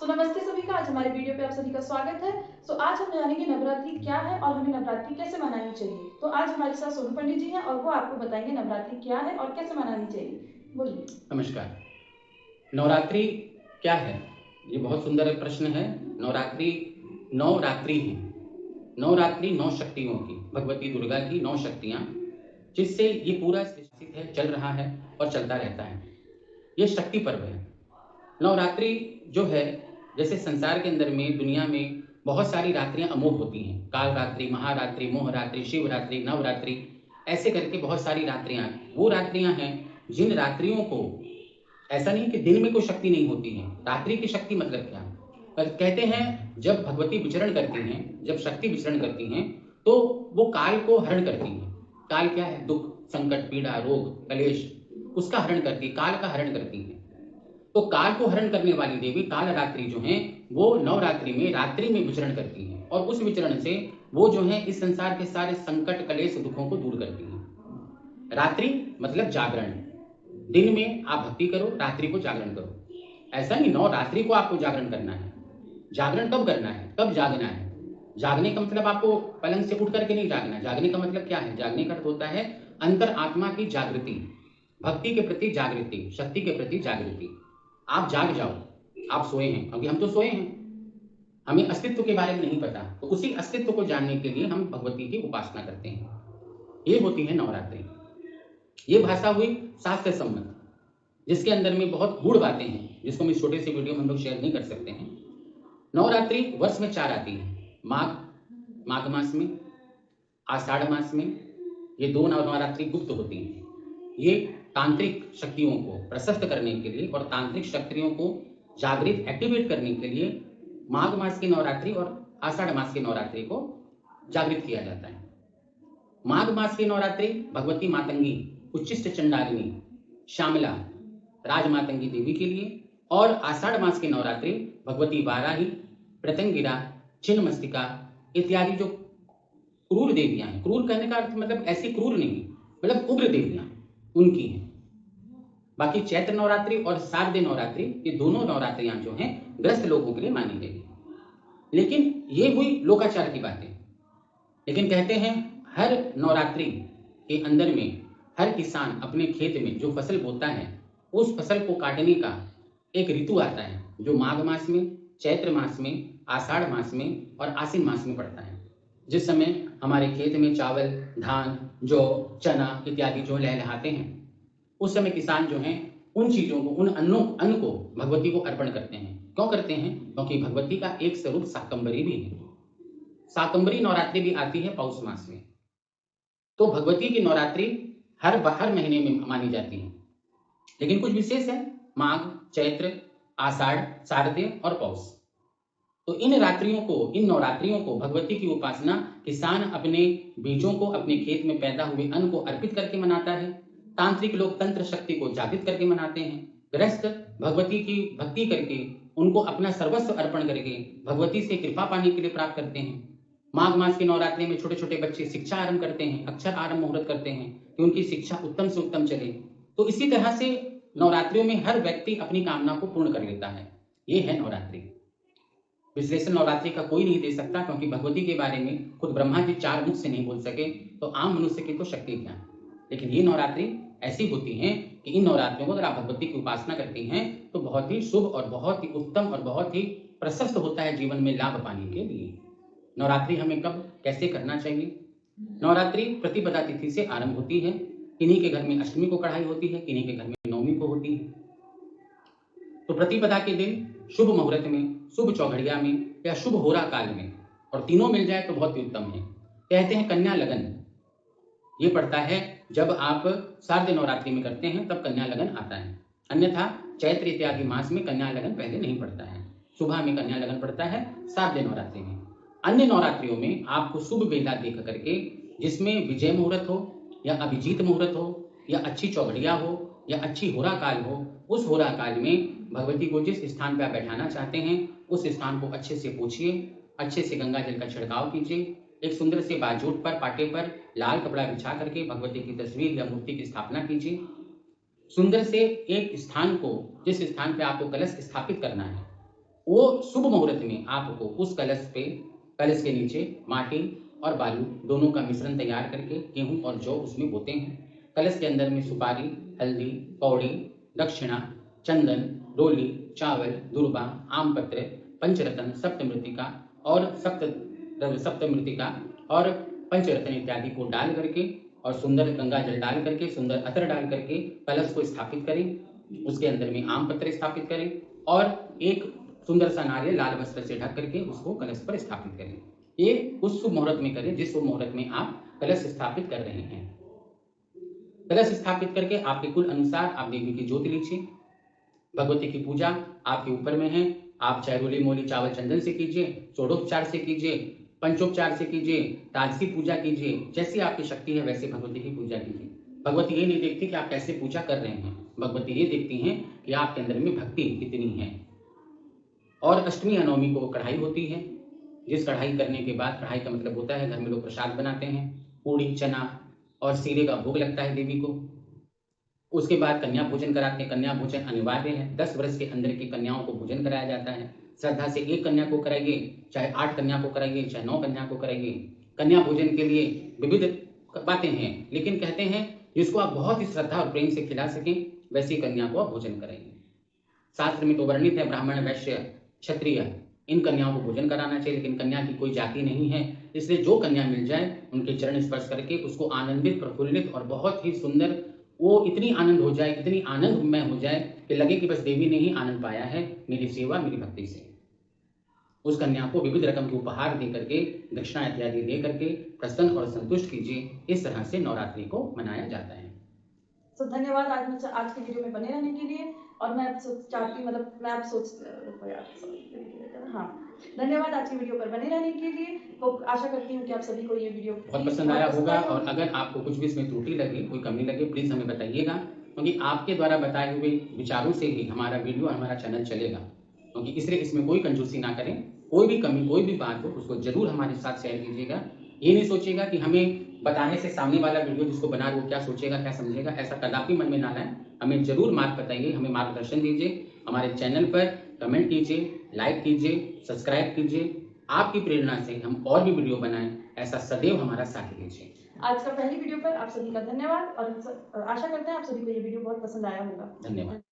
नमस्ते सभी का। आज हमारे वीडियो पे आप सभी का स्वागत है। आज हम जानेंगे नवरात्रि क्या है और हमें नवरात्रि कैसे मनानी चाहिए। तो आज हमारे साथ सोनू पंडित जी हैं और वो आपको बताएंगे नवरात्रि क्या है और कैसे मनानी चाहिए। बोलिए। नमस्कार। नवरात्रि क्या है? ये बहुत सुंदर प्रश्न है। नवरात्रि 9 रात्रि है। 9 रात्रि 9 शक्तियों की, भगवती दुर्गा की 9 शक्तियां, जिससे ये पूरा शासित है, चल रहा है और चलता रहता है। ये शक्ति पर्व है। नवरात्रि जो है, जैसे संसार के अंदर में, दुनिया में बहुत सारी रात्रियां अमोघ होती हैं। काल रात्रि, महारात्रि, मोहरात्रि, शिवरात्रि, नवरात्रि, ऐसे करके बहुत सारी रात्रियां, वो रात्रियां हैं जिन रात्रियों को, ऐसा नहीं कि दिन में कोई शक्ति नहीं होती है। रात्रि की शक्ति मतलब क्या? पर कहते हैं जब भगवती विचरण करती हैं, जब शक्ति विचरण करती हैं, तो वो काल को हरण करती हैं। काल क्या है? दुख, संकट, पीड़ा, रोग, कलेश, उसका हरण करती है, काल का हरण करती है। तो काल को हरण करने वाली देवी काल रात्रि जो है, वो नवरात्रि में रात्रि में विचरण करती हैं और उस विचरण से वो जो है इस संसार के सारे संकट, कलेश, दुखों को दूर करती हैं। रात्रि मतलब जागरण। दिन में आप भक्ति करो, रात्रि को जागरण करो। ऐसा नहीं 9 रात्रि को आपको जागरण करना है। जागरण कब करना है? कब जागना है? जागने का मतलब आपको पलंग से उठ करके नहीं जागना। जागने का मतलब क्या है? जागने का अर्थ होता है अंतर आत्मा की जागृति, भक्ति के प्रति जागृति, शक्ति के प्रति जागृति। आप जाग जाओ। आप सोए हैं, अभी हम तो सोए हैं, हमें अस्तित्व के बारे में नहीं पता, तो उसी अस्तित्व को जानने के लिए हम भगवती की उपासना करते हैं। ये होती है नवरात्रि। ये भाषा हुई शास्त्र सम्मत, जिसके अंदर में बहुत गूढ़ बातें हैं, जिसको हम इस छोटे से वीडियो में हम लोग शेयर नहीं कर सकते हैं। नवरात्रि वर्ष में 4 आती है। माघ मास में, आषाढ़ मास में। ये 2 नवरात्रि गुप्त होती हैं। ये तांत्रिक शक्तियों को प्रशस्त करने के लिए और तांत्रिक शक्तियों को जागृत, एक्टिवेट करने के लिए माघ मास की नवरात्रि और आषाढ़ मास की नवरात्रि को जागृत किया जाता है। माघ मास की नवरात्रि भगवती मातंगी, उच्चिष्ट चंडालिनी, श्यामला, राजमातंगी देवी के लिए, और आषाढ़ मास की नवरात्रि भगवती वाराही, प्रत्यंगिरा, छिन्नमस्तिका इत्यादि जो क्रूर देवियां हैं। क्रूर कहने का अर्थ मतलब ऐसी क्रूर नहीं, मतलब उग्र देवियां, उनकी हैं। बाकी चैत्र नवरात्रि और शारदीय नवरात्रि, ये दोनों नवरात्रियां जो हैं ग्रस्त लोगों के लिए मानी गई। लेकिन ये हुई लोकाचार की बातें। लेकिन कहते हैं हर नवरात्रि के अंदर में हर किसान अपने खेत में जो फसल बोता है, उस फसल को काटने का एक ऋतु आता है, जो माघ मास में, चैत्र मास में, आषाढ़ मास में और आश्विन मास में पड़ता है। जिस समय हमारे खेत में चावल, धान, जौ, चना इत्यादि जो लहलहाते हैं, उस समय किसान जो हैं उन चीजों को, उन अन्न को भगवती को अर्पण करते हैं। क्यों करते हैं? क्योंकि भगवती का एक स्वरूप शाकंभरी भी है। शाकंभरी नवरात्रि भी आती है पौष मास में। तो भगवती की नवरात्रि हर महीने में मानी जाती है, लेकिन कुछ विशेष है। माघ, चैत्र, आषाढ़, शारदीय और पौष। तो इन नवरात्रियों को भगवती की उपासना किसान अपने बीजों को, अपने खेत में पैदा हुए अन्न को अर्पित करके मनाता है। तांत्रिक लोग तंत्र शक्ति को जागृत करके मनाते हैं। गृहस्थ भगवती की भक्ति करके, उनको अपना सर्वस्व अर्पण करके भगवती से कृपा पाने के लिए प्राप्त करते हैं। माघ मास की नवरात्रि में छोटे छोटे बच्चे शिक्षा आरंभ करते हैं, अक्षर आरंभ मुहूर्त करते हैं कि उनकी शिक्षा उत्तम से उत्तम चले। तो इसी तरह से नवरात्रियों में हर व्यक्ति अपनी कामना को पूर्ण कर लेता है। ये है नवरात्रि। विश्लेषण नवरात्रि का कोई नहीं दे सकता, क्योंकि भगवती के बारे में खुद ब्रह्मा जी 4 मुख से नहीं बोल सके, तो आम मनुष्य की तो शक्ति क्या। लेकिन ये नवरात्रि ऐसी होती हैं कि इन नवरात्रियों को अगर आप भगवती की उपासना करती हैं तो बहुत ही शुभ और बहुत ही उत्तम और बहुत ही प्रशस्त होता है जीवन में लाभ पाने के लिए। नवरात्रि हमें कब कैसे करना चाहिए? नवरात्रि प्रतिपदा तिथि से आरंभ होती है। किन्हीं के घर में अष्टमी को कढ़ाई होती है, किन्हीं के घर में नवमी को होती है। तो प्रतिपदा के दिन शुभ मुहूर्त में, शुभ चौघड़िया में या शुभ होरा काल में, और तीनों मिल जाए तो बहुत ही उत्तम है। कहते हैं कन्या लगन, ये पड़ता है जब आप शारदीय नवरात्रि में करते हैं, तब कन्या लगन आता है। अन्यथा चैत्र इत्यादि मास में कन्या लगन पहले नहीं पड़ता है। सुबह में कन्या लगन पड़ता है शारदीय नवरात्रि में। अन्य नवरात्रियों में आपको शुभ बेला देख करके, जिसमें विजय मुहूर्त हो या अभिजीत मुहूर्त हो या अच्छी चौघड़िया हो या अच्छी होरा काल हो, उस होरा काल में भगवती को जिस स्थान पर आप बैठाना चाहते हैं उस स्थान को अच्छे से पोछिए, अच्छे से गंगा जल का छिड़काव कीजिए। एक सुंदर से बाजूट पर, पाटे पर लाल कपड़ा बिछा करके भगवती की तस्वीर या मूर्ति की स्थापना कीजिए। सुंदर से एक स्थान को, जिस स्थान पे आपको कलश स्थापित करना है, वो शुभ मुहूर्त में आपको उस कलश के नीचे माटी और बालू दोनों का मिश्रण तैयार करके गेहूं और जौ उसमें बोते हैं। कलश के अंदर में सुपारी, हल्दी, पौड़ी, दक्षिणा, चंदन, रोली, चावल, दुर्बा, आम पत्र, पंचरत्न, सप्तमृतिका और पंचरत्न इत्यादि को डाल करके और सुंदर गंगा जल डाल करके, सुंदर अतर डाल करके कलश को स्थापित करें। उसके अंदर में आम पत्र स्थापित करें और एक सुंदर सा नारियल लाल वस्त्र से ढक करके उसको कलश पर स्थापित करें। ये उस शुभ मुहूर्त में करें जिस शुभ मुहूर्त में आप कलश स्थापित कर रहे हैं। कलश स्थापित करके आपके कुल अनुसार आप देवी की ज्योति लीजिए। भगवती की पूजा आपके ऊपर में है। आप चाहे रोली मोली चावल चंदन से कीजिए, षोडोपचार से कीजिए, पंचोपचार से कीजिए, ताजसी पूजा कीजिए, जैसी आपकी शक्ति है वैसे भगवती की पूजा कीजिए। भगवती ये नहीं देखती कि आप कैसे पूजा कर रहे हैं, भगवती ये देखती हैं कि आपके अंदर में भक्ति कितनी है। और अष्टमी या नवमी को कढ़ाई होती है, जिस कढ़ाई करने के बाद, कढ़ाई का मतलब होता है घर में लोग प्रसाद बनाते हैं, पूड़ी, चना और सीरे का भोग लगता है देवी को। उसके बाद कन्या भोजन कराते हैं। कन्या भोजन अनिवार्य है। 10 वर्ष के अंदर की कन्याओं को भोजन कराया जाता है। श्रद्धा से एक कन्या को कराइए, चाहे 8 कन्या को कराइए, चाहे 9 कन्या को कराइए। कन्या भोजन के लिए विविध बातें हैं, लेकिन कहते हैं जिसको आप बहुत ही श्रद्धा और प्रेम से खिला सकें वैसी कन्या को आप भोजन कराइए। शास्त्र में तो वर्णित है ब्राह्मण, वैश्य, क्षत्रिय इन कन्याओं को भोजन कराना चाहिए, लेकिन कन्या की कोई जाति नहीं है, इसलिए जो कन्या मिल जाए उनके चरण स्पर्श करके उसको आनंदित, प्रफुल्लित और बहुत ही सुंदर, वो इतनी आनंद हो जाए, इतनी आनंदमय हो जाए कि लगे कि बस देवी ने ही आनंद पाया है मेरी सेवा, मेरी भक्ति से। उस कन्या को विविध रकम के उपहार दे करके, दक्षिणा इत्यादि दे करके प्रसन्न और संतुष्ट कीजिए। इस तरह से नवरात्रि को मनाया जाता है। तो धन्यवाद आज की वीडियो में बने रहने के लिए। और मैं चाहती मतलब मैं आप हाँ, धन्यवाद आज की वीडियो पर बने रहने के लिए। तो आशा करती हूँ कि आप सभी को ये वीडियो बहुत पसंद आया होगा। और अगर आपको कुछ भी इसमें त्रुटि लगे, कोई कमी लगे, प्लीज़ हमें बताइएगा, क्योंकि आपके द्वारा बताए हुए विचारों से ही हमारा वीडियो, हमारा चैनल चलेगा। क्योंकि इसलिए इसमें कोई कंजूसी ना करें। कोई भी कमी, कोई भी बात हो उसको जरूर हमारे साथ शेयर कीजिएगा। ये नहीं सोचिएगा कि हमें बताने से सामने वाला वीडियो जिसको बना रहे वो क्या सोचेगा, क्या समझेगा, ऐसा कदापि मन में ना लाएं। हमें जरूर मार्ग बताइए, हमें मार्गदर्शन दीजिए। हमारे चैनल पर कमेंट कीजिए, लाइक कीजिए, सब्सक्राइब कीजिए। आपकी प्रेरणा से हम और भी वीडियो बनाएं, ऐसा सदैव हमारा साथ दीजिए। आज का पहली वीडियो पर आप सभी का धन्यवाद और आशा करते हैं आप सभी को ये वीडियो बहुत पसंद आया होगा। धन्यवाद।